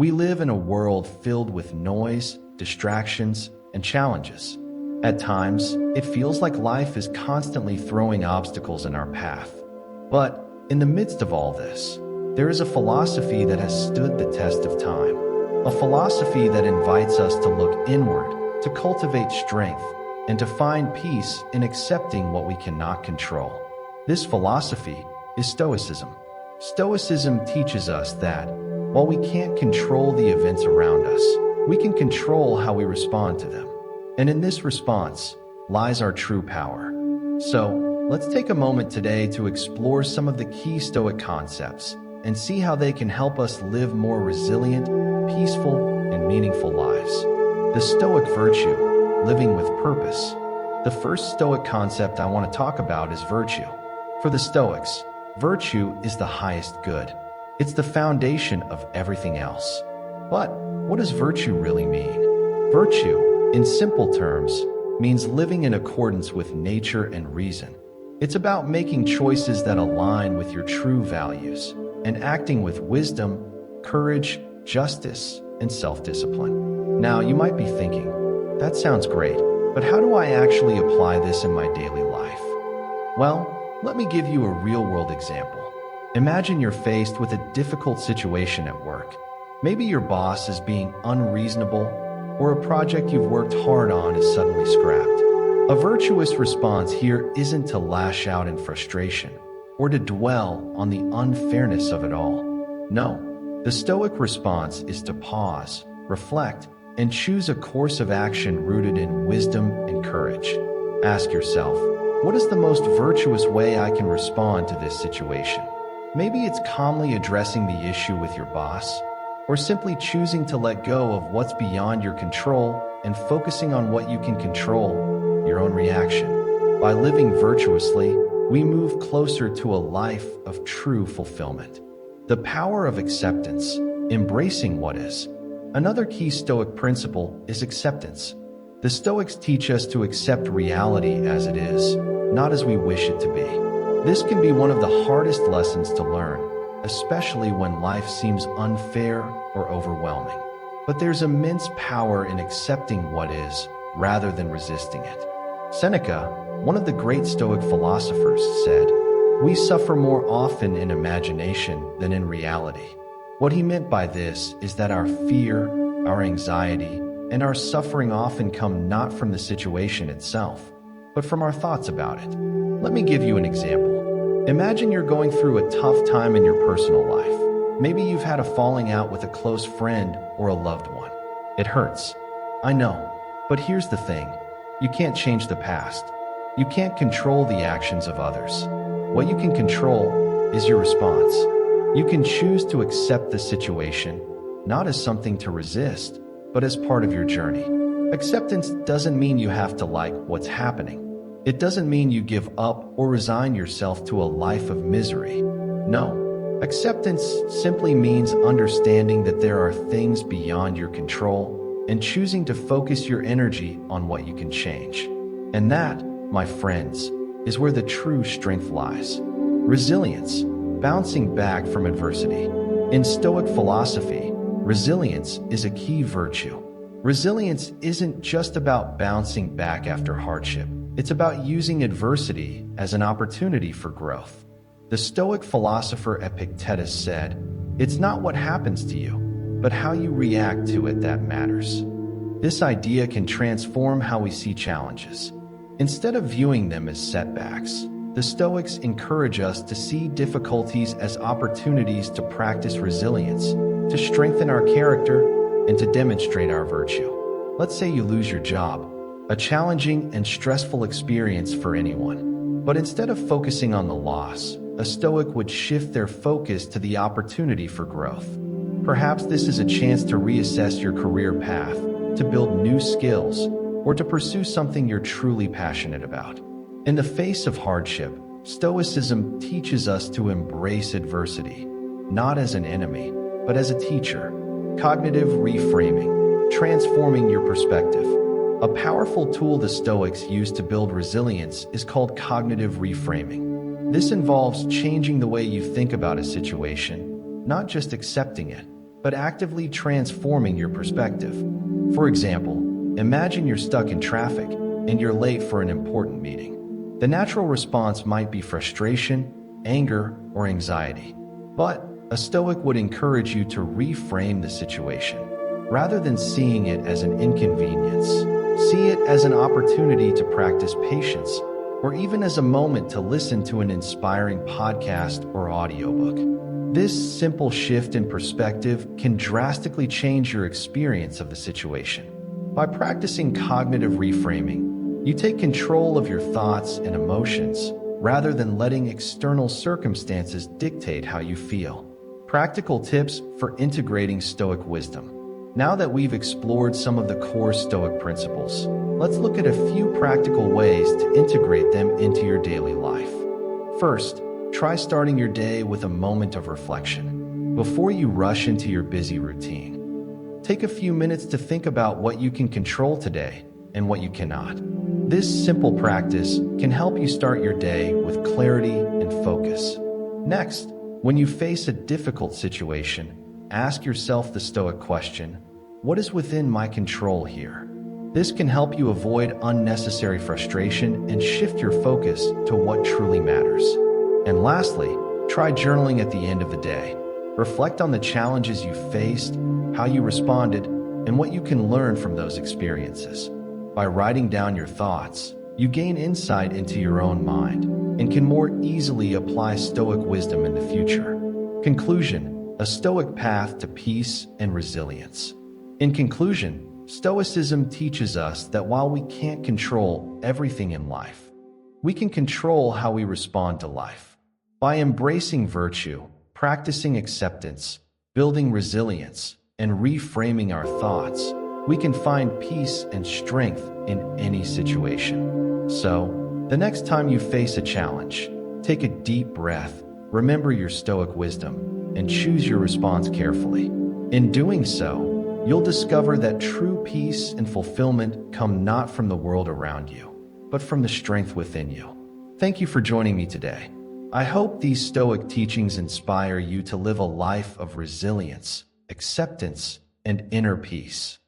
We live in a world filled with noise, distractions, and challenges. At times, it feels like life is constantly throwing obstacles in our path. But in the midst of all this, there is a philosophy that has stood the test of time. A philosophy that invites us to look inward, to cultivate strength, and to find peace in accepting what we cannot control. This philosophy is Stoicism. Stoicism teaches us that, while we can't control the events around us, we can control how we respond to them. And in this response lies our true power. So, let's take a moment today to explore some of the key Stoic concepts and see how they can help us live more resilient, peaceful, and meaningful lives. The Stoic virtue, living with purpose. The first Stoic concept I want to talk about is virtue. For the Stoics, virtue is the highest good. It's the foundation of everything else. But what does virtue really mean? Virtue, in simple terms, means living in accordance with nature and reason. It's about making choices that align with your true values and acting with wisdom, courage, justice, and self-discipline. Now, you might be thinking, that sounds great, but how do I actually apply this in my daily life? Well, let me give you a real-world example. Imagine you're faced with a difficult situation at work. Maybe your boss is being unreasonable, or a project you've worked hard on is suddenly scrapped. A virtuous response here isn't to lash out in frustration or to dwell on the unfairness of it all. No, the Stoic response is to pause, reflect, and choose a course of action rooted in wisdom and courage. Ask yourself, what is the most virtuous way I can respond to this situation? Maybe it's calmly addressing the issue with your boss, or simply choosing to let go of what's beyond your control and focusing on what you can control, your own reaction. By living virtuously, we move closer to a life of true fulfillment. The power of acceptance, embracing what is. Another key Stoic principle is acceptance. The Stoics teach us to accept reality as it is, not as we wish it to be. This can be one of the hardest lessons to learn, especially when life seems unfair or overwhelming. But there's immense power in accepting what is, rather than resisting it. Seneca, one of the great Stoic philosophers, said, "We suffer more often in imagination than in reality." What he meant by this is that our fear, our anxiety, and our suffering often come not from the situation itself, but from our thoughts about it. Let me give you an example. Imagine you're going through a tough time in your personal life. Maybe you've had a falling out with a close friend or a loved one. It hurts. I know. But here's the thing. You can't change the past. You can't control the actions of others. What you can control is your response. You can choose to accept the situation, not as something to resist, but as part of your journey. Acceptance doesn't mean you have to like what's happening. It doesn't mean you give up or resign yourself to a life of misery. No, acceptance simply means understanding that there are things beyond your control and choosing to focus your energy on what you can change. And that, my friends, is where the true strength lies. Resilience, bouncing back from adversity. In Stoic philosophy, resilience is a key virtue. Resilience isn't just about bouncing back after hardship. It's about using adversity as an opportunity for growth. The Stoic philosopher Epictetus said, "It's not what happens to you, but how you react to it that matters." This idea can transform how we see challenges. Instead of viewing them as setbacks, the Stoics encourage us to see difficulties as opportunities to practice resilience, to strengthen our character, and to demonstrate our virtue. Let's say you lose your job, a challenging and stressful experience for anyone. But instead of focusing on the loss, a Stoic would shift their focus to the opportunity for growth. Perhaps this is a chance to reassess your career path, to build new skills, or to pursue something you're truly passionate about. In the face of hardship, Stoicism teaches us to embrace adversity, not as an enemy, but as a teacher. Cognitive reframing, transforming your perspective. A powerful tool the Stoics use to build resilience is called cognitive reframing. This involves changing the way you think about a situation, not just accepting it. but actively transforming your perspective. For example, imagine you're stuck in traffic and you're late for an important meeting. The natural response might be frustration, anger, or anxiety. But a Stoic would encourage you to reframe the situation. Rather than seeing it as an inconvenience, see it as an opportunity to practice patience, or even as a moment to listen to an inspiring podcast or audiobook. This simple shift in perspective can drastically change your experience of the situation. By practicing cognitive reframing, you take control of your thoughts and emotions rather than letting external circumstances dictate how you feel. Practical tips for integrating Stoic wisdom. Now that we've explored some of the core Stoic principles, let's look at a few practical ways to integrate them into your daily life. First, try starting your day with a moment of reflection. Before you rush into your busy routine, take a few minutes to think about what you can control today and what you cannot. This simple practice can help you start your day with clarity and focus. Next, when you face a difficult situation, ask yourself the Stoic question, what is within my control here? This can help you avoid unnecessary frustration and shift your focus to what truly matters. And lastly, try journaling at the end of the day. Reflect on the challenges you faced, how you responded, and what you can learn from those experiences. By writing down your thoughts, you gain insight into your own mind and can more easily apply Stoic wisdom in the future. Conclusion: a Stoic path to peace and resilience. In conclusion, Stoicism teaches us that while we can't control everything in life, we can control how we respond to life. By embracing virtue, practicing acceptance, building resilience, and reframing our thoughts, we can find peace and strength in any situation. So, the next time you face a challenge, take a deep breath, remember your Stoic wisdom, and choose your response carefully. In doing so, you'll discover that true peace and fulfillment come not from the world around you, but from the strength within you. Thank you for joining me today. I hope these Stoic teachings inspire you to live a life of resilience, acceptance, and inner peace.